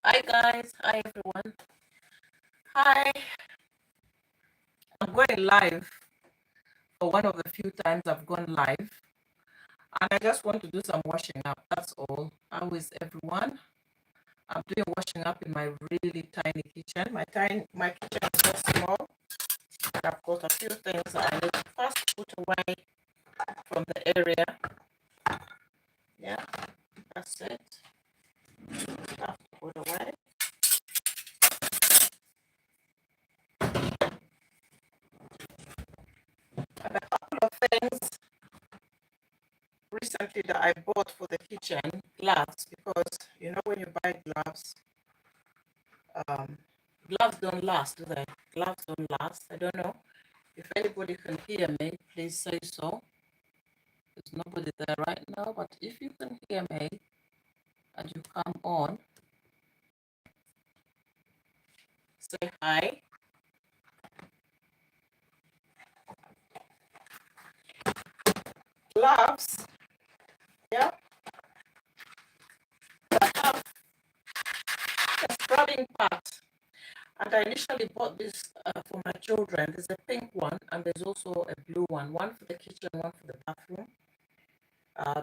Hi guys, hi everyone. Hi, I'm going live for one of the few times I've gone live, and I just want to do some washing up. That's all. How is everyone? I'm doing washing up in my really tiny kitchen. My kitchen is just small. I've got a few things that I need to first put away from the area. Yeah, that's it. Have to put away. And a couple of things recently that I bought for the kitchen, gloves, because you know when you buy gloves, um, gloves don't last, do they? Gloves don't last. I don't know. If anybody can hear me, please say so. There's nobody there right now, but if you can hear me and you come on, say hi. Gloves, yeah, have a scrubbing part. And I initially bought this for my children. There's a pink one and there's also a blue one for the kitchen, one for the bathroom.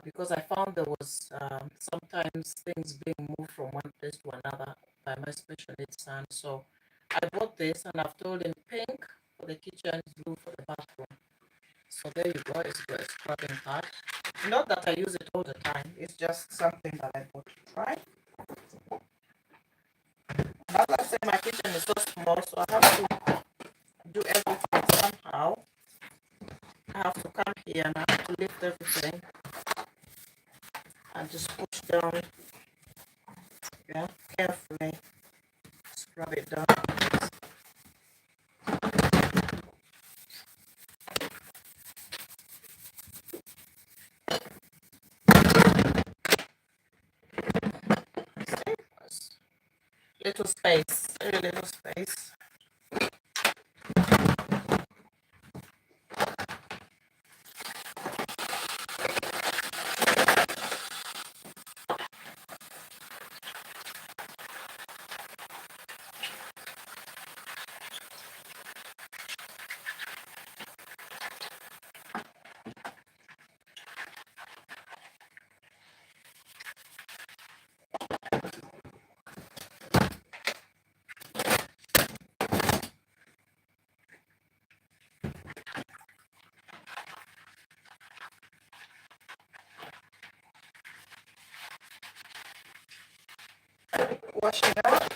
Because I found there was sometimes things being moved from one place to another by my special needs son. So I bought this and I've told him pink for the kitchen, blue for the bathroom. So there you go, it's got a scrubbing pad. Not that I use it all the time, it's just something that I bought to try. As I said, my kitchen is so small, so I have to do everything somehow. I have to come here and I have to lift everything and just push down, yeah, carefully scrub it down. Little space, very little space. Washing up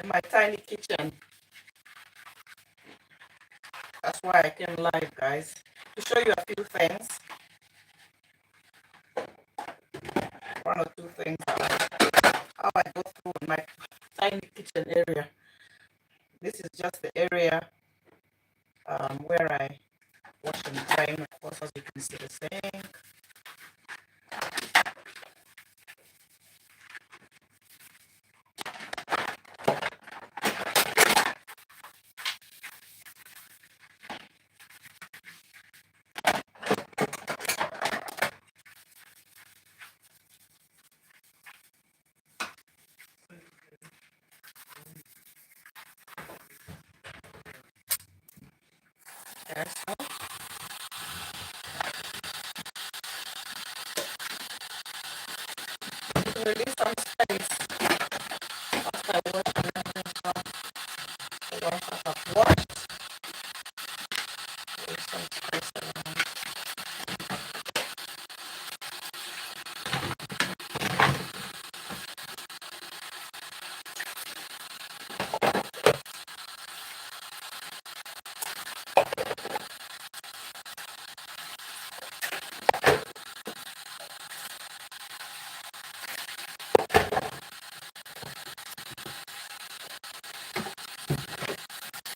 in my tiny kitchen. That's why I came live, guys, to show you a few things. One or two things how I go through in my tiny kitchen area. This is just the area where I wash and drain. Of course, as you can see, the sink. Okay, so to release some space after I wash and everything from the ones that I've washed. Release some space around.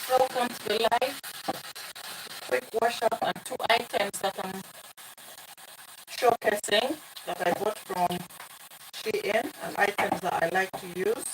Welcome to the live. Quick wash up and two items that I'm showcasing that I bought from Shein and items that I like to use.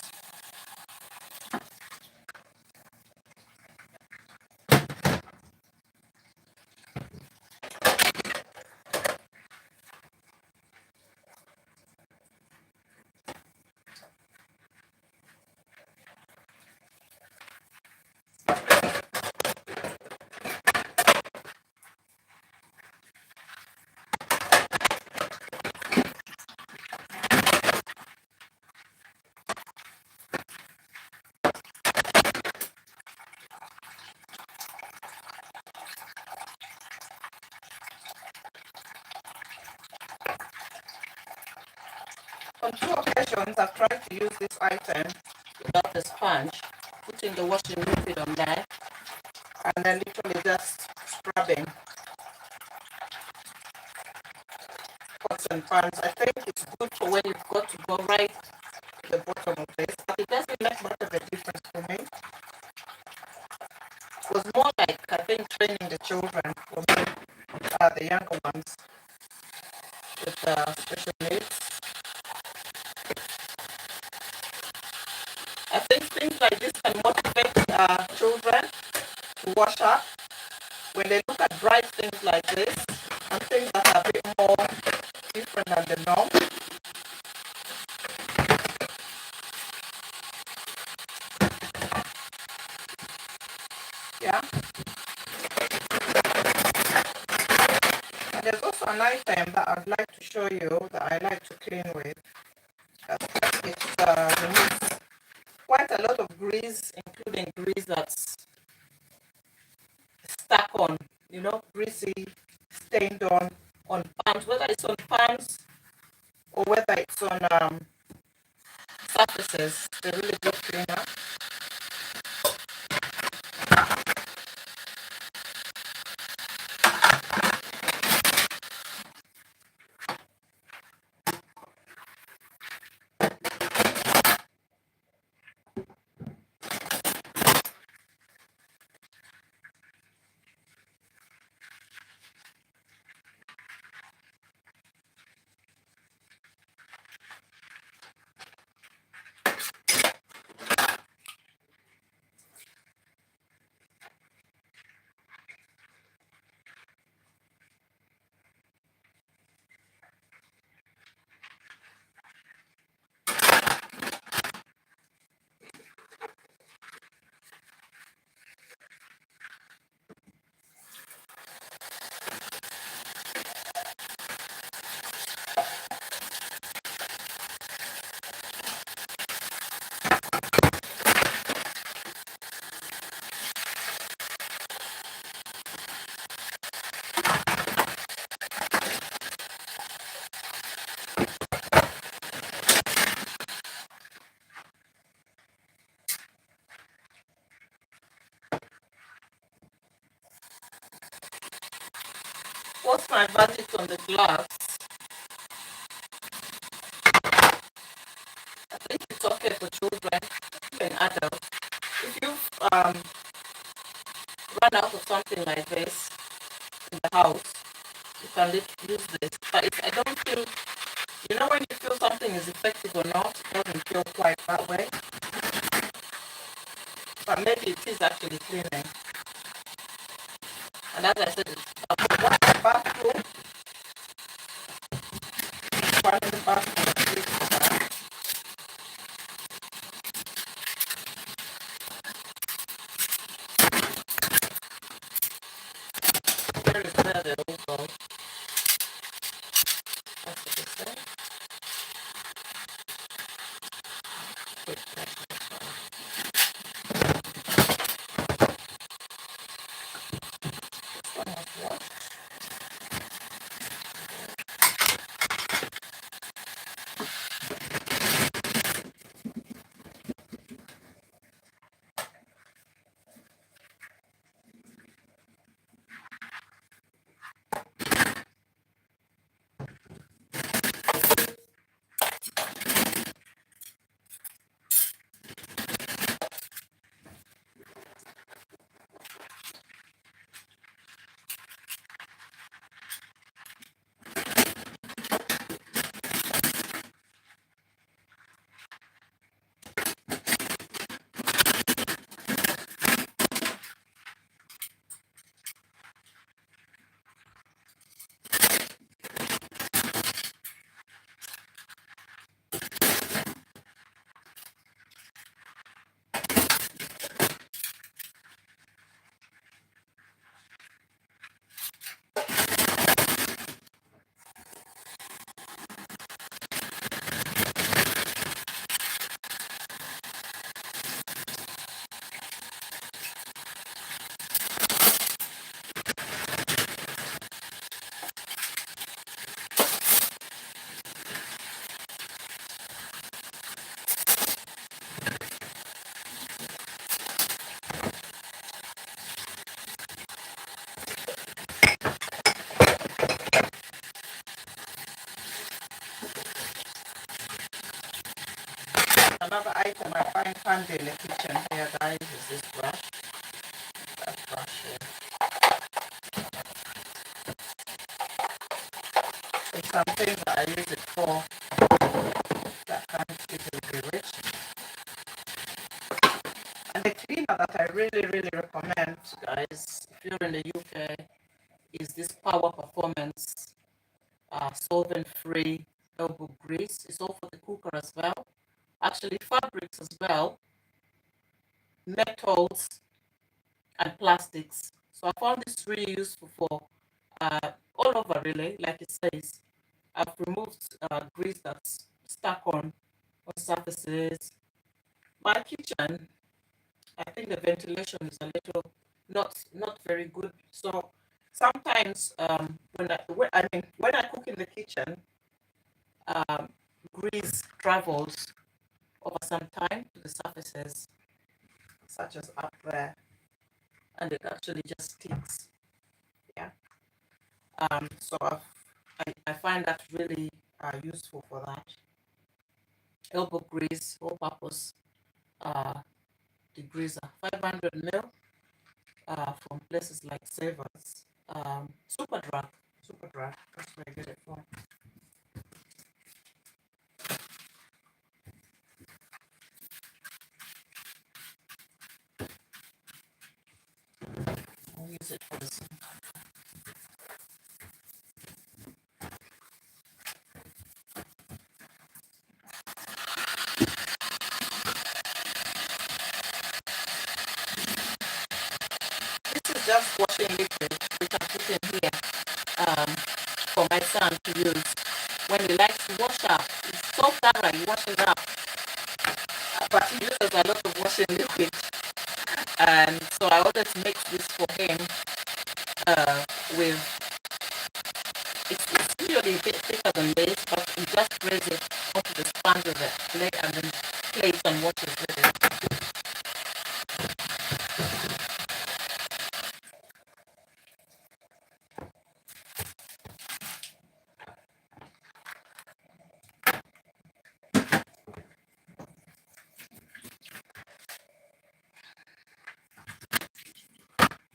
On 2 occasions, I've tried to use this item without a sponge, putting the washing liquid on there, and then literally just scrubbing pots and pans. I think it's good for when you've got to go right to the bottom of this, but it doesn't make much of a difference for me. It was more like, I think, training the children, for me, the younger ones with special needs. I think things like this can motivate children to wash up when they look at bright things like this and things that are a bit more different than the norm. Yeah. And there's also an item that I'd like to show you that I like to clean with. It removes quite a lot of grease, including grease that's stuck on, greasy, stained on pans, whether it's on pans or whether it's on surfaces. They're really good cleaner. What's my verdict on the gloves? I think it's okay for children and adults. If you've run out of something like this in the house, you can use this. But I don't feel, when you feel something is effective or not, it doesn't feel quite that way. But maybe it is actually cleaning. And as I said, it's one in the bathroom, one in the bathroom. Here is where they all go. That's what they say. Another item I find handy in the kitchen here, guys, is this brush. That brush here. It's something that I use it for that can't easily be reached. And the cleaner that I really recommend, guys, if you're in the UK, is this Power Performance solvent-free elbow grease. It's all for the cooker as well. Actually, fabrics as well, metals, and plastics. So I found this really useful for all over, really, like it says. I've removed grease that's stuck on surfaces. My kitchen, I think the ventilation is a little not very good. So sometimes when I cook in the kitchen, um, grease travels over some time to the surfaces, such as up there, and it actually just sticks. Yeah. So I find that really useful for that. Elbow grease, all purpose degreaser, 500 ml from places like Savers. Super drug, that's where I get it from. I'll use it for this. This is just washing liquid which I put in here for my son to use when he likes to wash up. It's so thorough, he washes up. But he uses a lot of washing liquid. And so I always mix this for him with, it's usually a bit thicker than this, but he just sprays it onto the sponge of the plate and then plates and washes with it.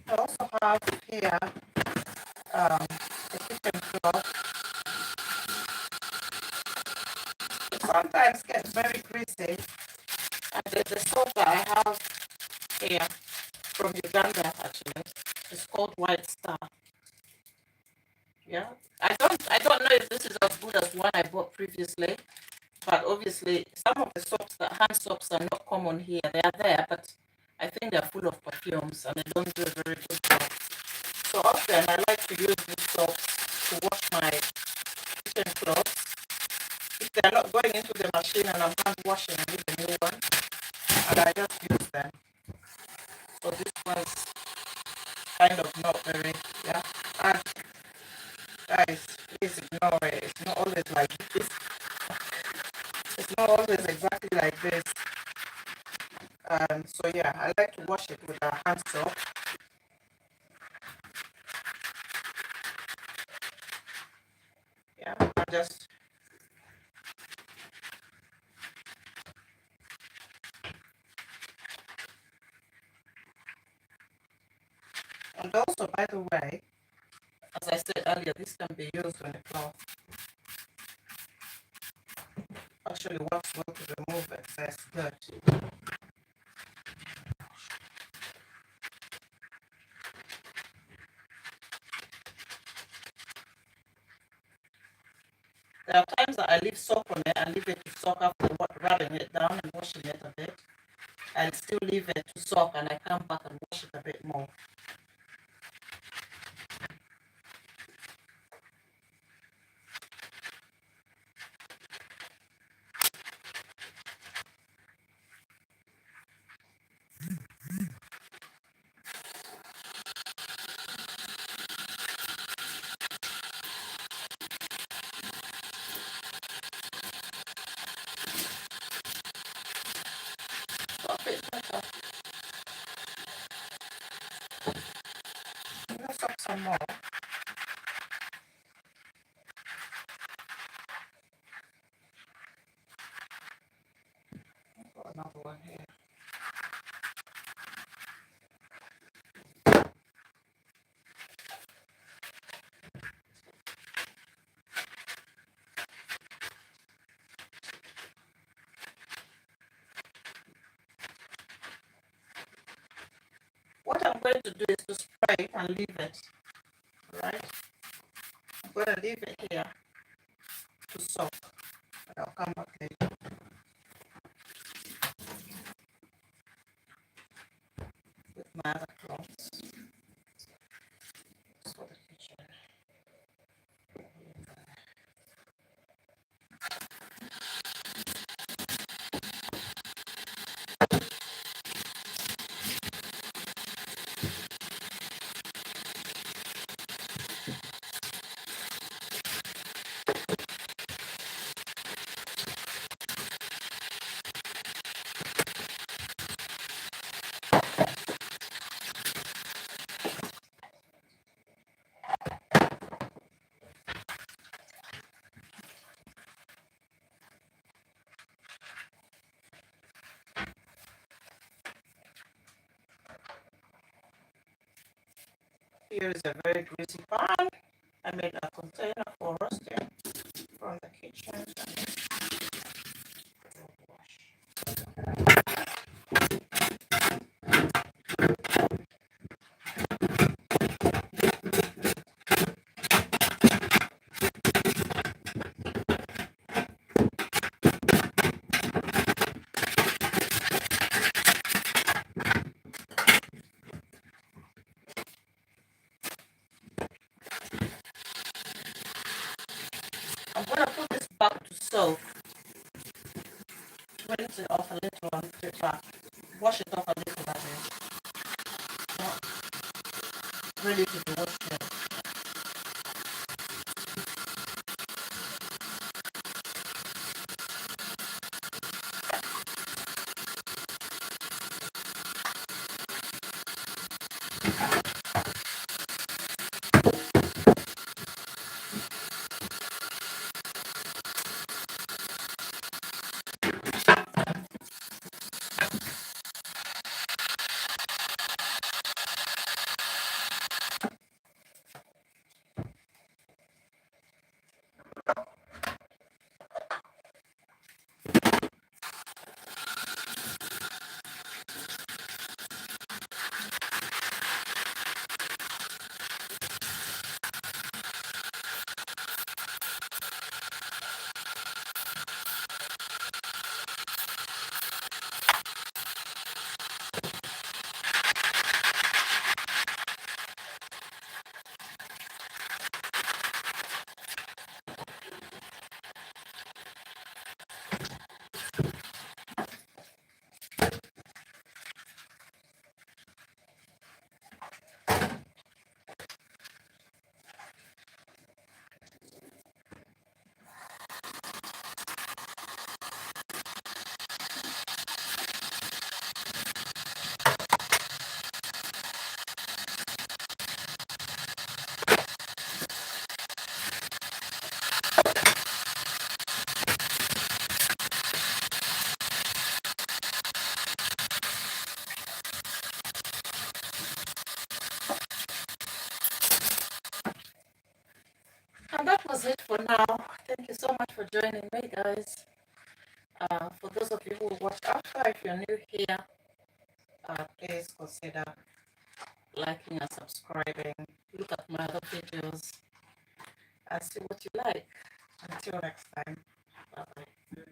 I also have here a kitchen cloth. It sometimes gets very greasy. And there's a soap that I have here from Uganda, actually. It's called White Star. Yeah. I don't know if this is as good as one I bought previously, but obviously some of the soaps, the hand soaps, are not common here. They are there, but I think they're full of perfumes and they don't do a very good job. So often I like to use these soaps to wash my kitchen clothes. If they're not going into the machine and I'm hand washing, I need a new one, and I just use them. So this one's kind of not very, yeah. And guys, please ignore it. It's not always like this. It's not always exactly like this. So yeah, I like to wash it with a hand soap. Yeah, and also, by the way, as I said earlier, this can be used on the cloth. Actually works well to remove excess dirt. There are times that I leave soap on it and leave it to soak after rubbing it down and washing it a bit. I'll still leave it to soak and I come back and wash it a bit more. So a bit better. Let's soak some more. another one here. What I'm going to do is to spray and leave it, right? I'm going to leave it here to soak, and I'll come back later with my other cloths. For the kitchen. Here is a very greasy pan. I made a container for roasting from the kitchen. I'm going to put this back to soak. Rinse it off a little and put it back. Wash it off a little, that is. Not ready to be washed yet. And that was it for now. Thank you so much for joining me, guys. For those of you who watch after, if you're new here, please consider liking and subscribing. Look at my other videos and see what you like. Until next time, bye bye.